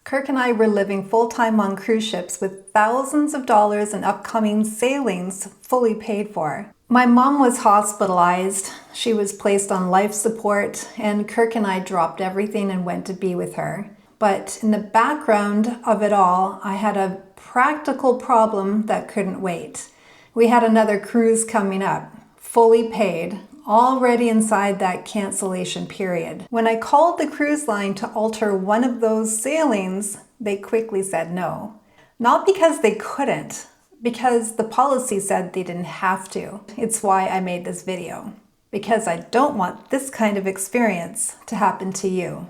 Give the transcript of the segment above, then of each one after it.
Kirk and I were living full-time on cruise ships with thousands of dollars in upcoming sailings fully paid for. My mom was hospitalized, she was placed on life support, and Kirk and I dropped everything and went to be with her. But in the background of it all, I had a practical problem that couldn't wait. We had another cruise coming up, fully paid, already inside that cancellation period. When I called the cruise line to alter one of those sailings, they quickly said no. Not because they couldn't, because the policy said they didn't have to. It's why I made this video, because I don't want this kind of experience to happen to you.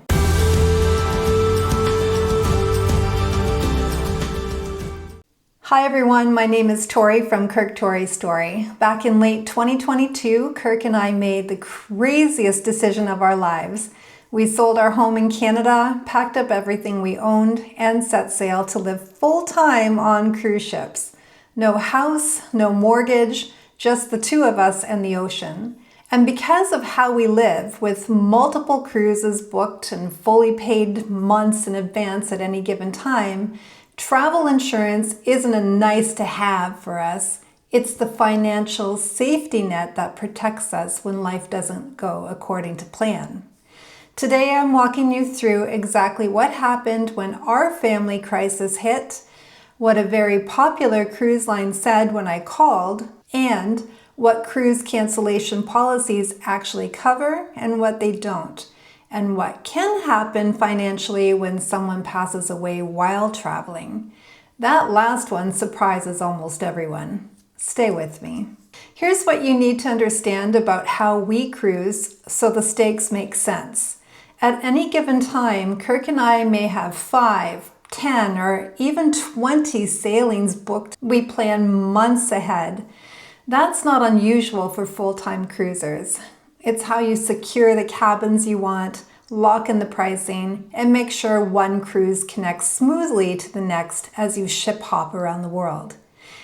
Hi everyone, my name is Tori from KirkToriStory. Back in late 2022, Kirk and I made the craziest decision of our lives. We sold our home in Canada, packed up everything we owned, and set sail to live full-time on cruise ships. No house, no mortgage, just the two of us and the ocean. And because of how we live, with multiple cruises booked and fully paid months in advance at any given time, travel insurance isn't a nice to have for us. It's the financial safety net that protects us when life doesn't go according to plan. Today I'm walking you through exactly what happened when our family crisis hit, what a very popular cruise line said when I called, and what cruise cancellation policies actually cover and what they don't, and what can happen financially when someone passes away while traveling. That last one surprises almost everyone. Stay with me. Here's what you need to understand about how we cruise so the stakes make sense. At any given time, Kirk and I may have 5, 10, or even 20 sailings booked. We plan months ahead. That's not unusual for full-time cruisers. It's how you secure the cabins you want, lock in the pricing, and make sure one cruise connects smoothly to the next as you ship hop around the world.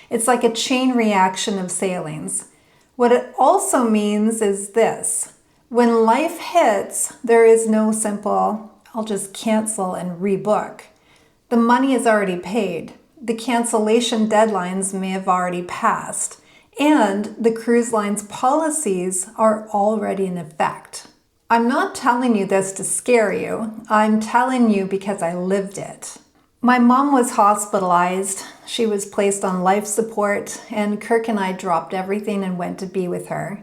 It's like a chain reaction of sailings. What it also means is this: when life hits, there is no simple, I'll just cancel and rebook. The money is already paid. The cancellation deadlines may have already passed. And the cruise line's policies are already in effect. I'm not telling you this to scare you. I'm telling you because I lived it. My mom was hospitalized. She was placed on life support, and Kirk and I dropped everything and went to be with her.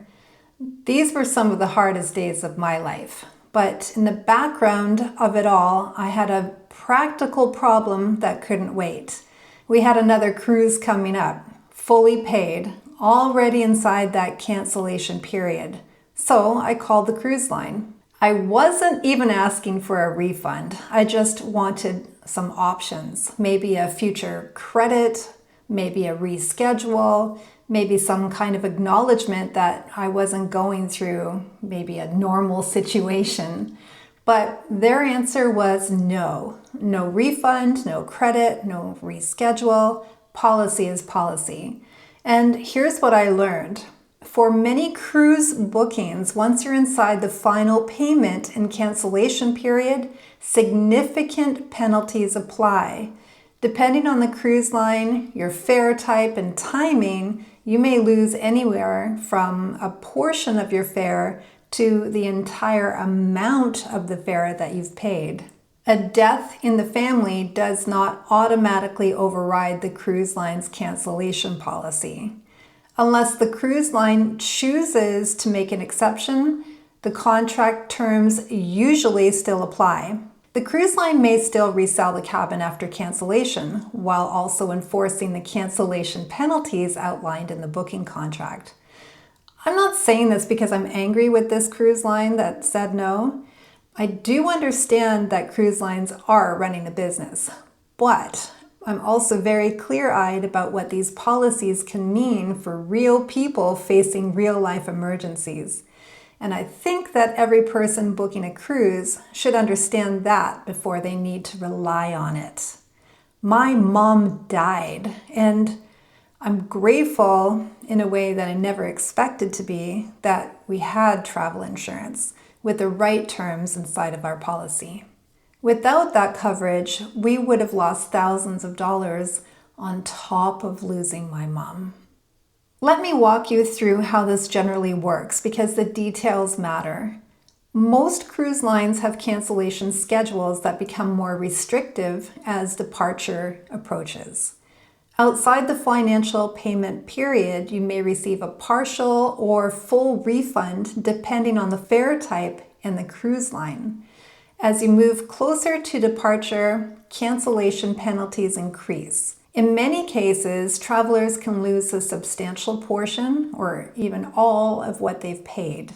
These were some of the hardest days of my life. But in the background of it all, I had a practical problem that couldn't wait. We had another cruise coming up, fully paid, already inside that cancellation period. So I called the cruise line. I wasn't even asking for a refund. I just wanted some options. Maybe a future credit, maybe a reschedule, maybe some kind of acknowledgement that I wasn't going through maybe a normal situation. But their answer was no. No refund, no credit, no reschedule. Policy is policy. And here's what I learned. For many cruise bookings, once you're inside the final payment and cancellation period, significant penalties apply. Depending on the cruise line, your fare type, and timing, you may lose anywhere from a portion of your fare to the entire amount of the fare that you've paid. A death in the family does not automatically override the cruise line's cancellation policy. Unless the cruise line chooses to make an exception, the contract terms usually still apply. The cruise line may still resell the cabin after cancellation, while also enforcing the cancellation penalties outlined in the booking contract. I'm not saying this because I'm angry with this cruise line that said no. I do understand that cruise lines are running a business, but I'm also very clear-eyed about what these policies can mean for real people facing real-life emergencies. And I think that every person booking a cruise should understand that before they need to rely on it. My mom died, and I'm grateful in a way that I never expected to be that we had travel insurance with the right terms inside of our policy. Without that coverage, we would have lost thousands of dollars on top of losing my mom. Let me walk you through how this generally works because the details matter. Most cruise lines have cancellation schedules that become more restrictive as departure approaches. Outside the financial payment period, you may receive a partial or full refund depending on the fare type and the cruise line. As you move closer to departure, cancellation penalties increase. In many cases, travelers can lose a substantial portion or even all of what they've paid.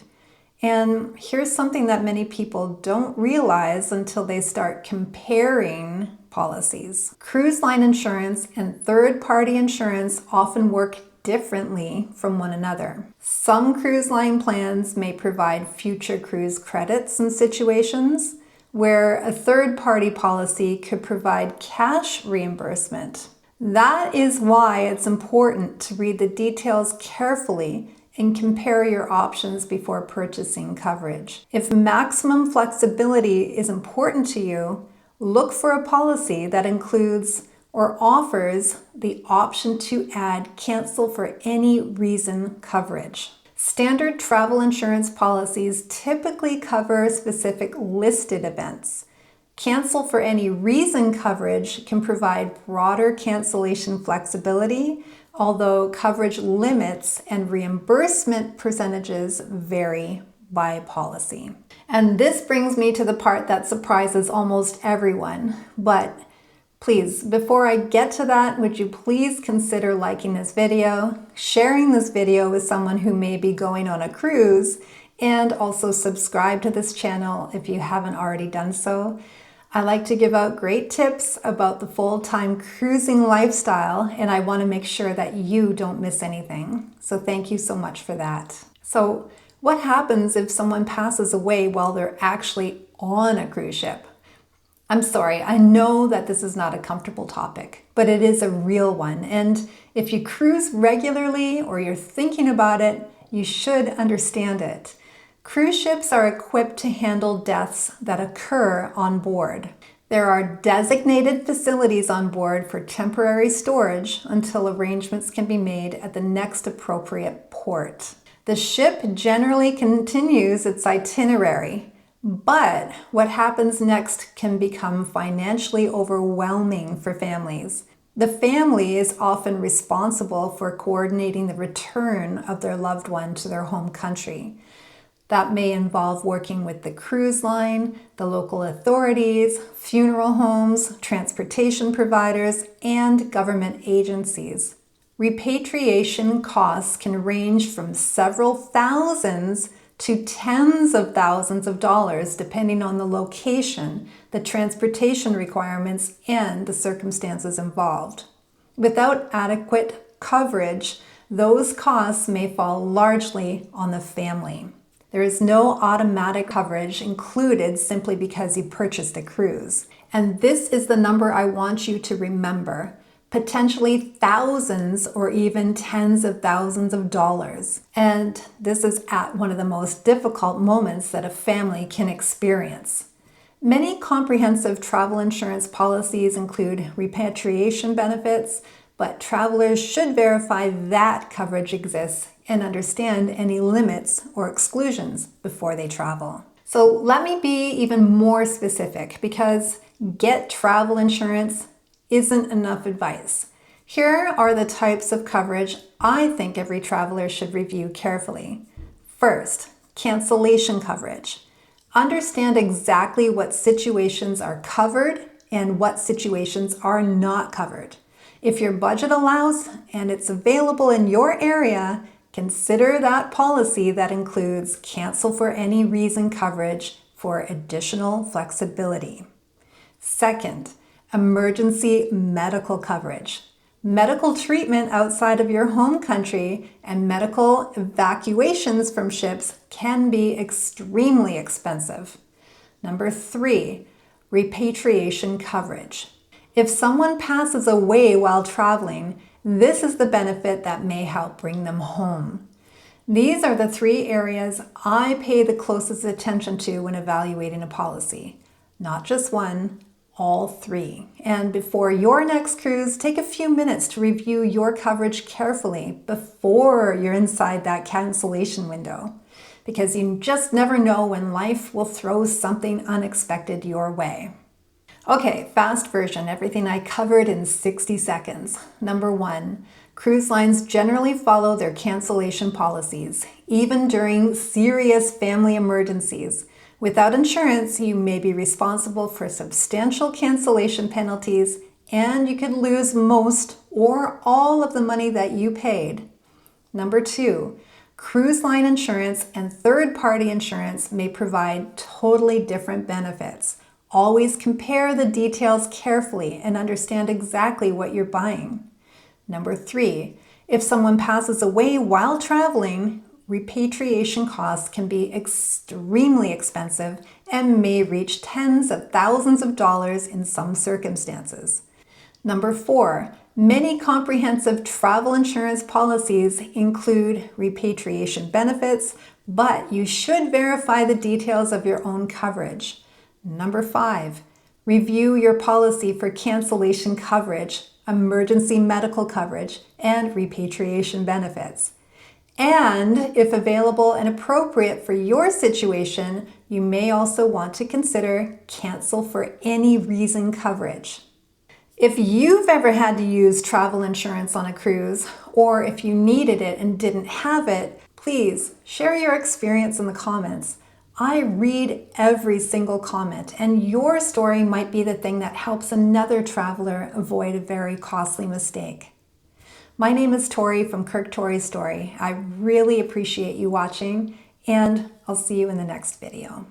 And here's something that many people don't realize until they start comparing policies. Cruise line insurance and third-party insurance often work differently from one another. Some cruise line plans may provide future cruise credits in situations where a third-party policy could provide cash reimbursement. That is why it's important to read the details carefully and compare your options before purchasing coverage. If maximum flexibility is important to you, look for a policy that includes or offers the option to add cancel for any reason coverage. Standard travel insurance policies typically cover specific listed events. Cancel for any reason coverage can provide broader cancellation flexibility, although coverage limits and reimbursement percentages vary by policy. And this brings me to the part that surprises almost everyone. But please, before I get to that, would you please consider liking this video, sharing this video with someone who may be going on a cruise, and also subscribe to this channel if you haven't already done so. I like to give out great tips about the full-time cruising lifestyle, and I want to make sure that you don't miss anything. So thank you so much for that. So what happens if someone passes away while they're actually on a cruise ship? I'm sorry, I know that this is not a comfortable topic, but it is a real one. And if you cruise regularly or you're thinking about it, you should understand it. Cruise ships are equipped to handle deaths that occur on board. There are designated facilities on board for temporary storage until arrangements can be made at the next appropriate port. The ship generally continues its itinerary, but what happens next can become financially overwhelming for families. The family is often responsible for coordinating the return of their loved one to their home country. That may involve working with the cruise line, the local authorities, funeral homes, transportation providers, and government agencies. Repatriation costs can range from several thousands to tens of thousands of dollars depending on the location, the transportation requirements, and the circumstances involved. Without adequate coverage, those costs may fall largely on the family. There is no automatic coverage included simply because you purchased a cruise. And this is the number I want you to remember. Potentially thousands or even tens of thousands of dollars. And this is at one of the most difficult moments that a family can experience. Many comprehensive travel insurance policies include repatriation benefits, but travelers should verify that coverage exists and understand any limits or exclusions before they travel. So let me be even more specific because get travel insurance isn't enough advice. Here are the types of coverage I think every traveler should review carefully. First, cancellation coverage. Understand exactly what situations are covered and what situations are not covered. If your budget allows and it's available in your area, consider that policy that includes cancel for any reason coverage for additional flexibility. Second, emergency medical coverage. Medical treatment outside of your home country and medical evacuations from ships can be extremely expensive. Number 3, repatriation coverage. If someone passes away while traveling, this is the benefit that may help bring them home. These are the 3 areas I pay the closest attention to when evaluating a policy. Not just one, all three. And before your next cruise, take a few minutes to review your coverage carefully before you're inside that cancellation window, because you just never know when life will throw something unexpected your way. Okay, fast version, everything I covered in 60 seconds. Number one, cruise lines generally follow their cancellation policies, even during serious family emergencies. Without insurance, you may be responsible for substantial cancellation penalties, and you could lose most or all of the money that you paid. Number two, cruise line insurance and third-party insurance may provide totally different benefits. Always compare the details carefully and understand exactly what you're buying. Number three, if someone passes away while traveling, repatriation costs can be extremely expensive and may reach tens of thousands of dollars in some circumstances. Number four, many comprehensive travel insurance policies include repatriation benefits, but you should verify the details of your own coverage. Number five, review your policy for cancellation coverage, emergency medical coverage, and repatriation benefits. And if available and appropriate for your situation, you may also want to consider cancel for any reason coverage. If you've ever had to use travel insurance on a cruise, or if you needed it and didn't have it, please share your experience in the comments. I read every single comment, and your story might be the thing that helps another traveler avoid a very costly mistake. My name is Tori from KirkToriStory. I really appreciate you watching, and I'll see you in the next video.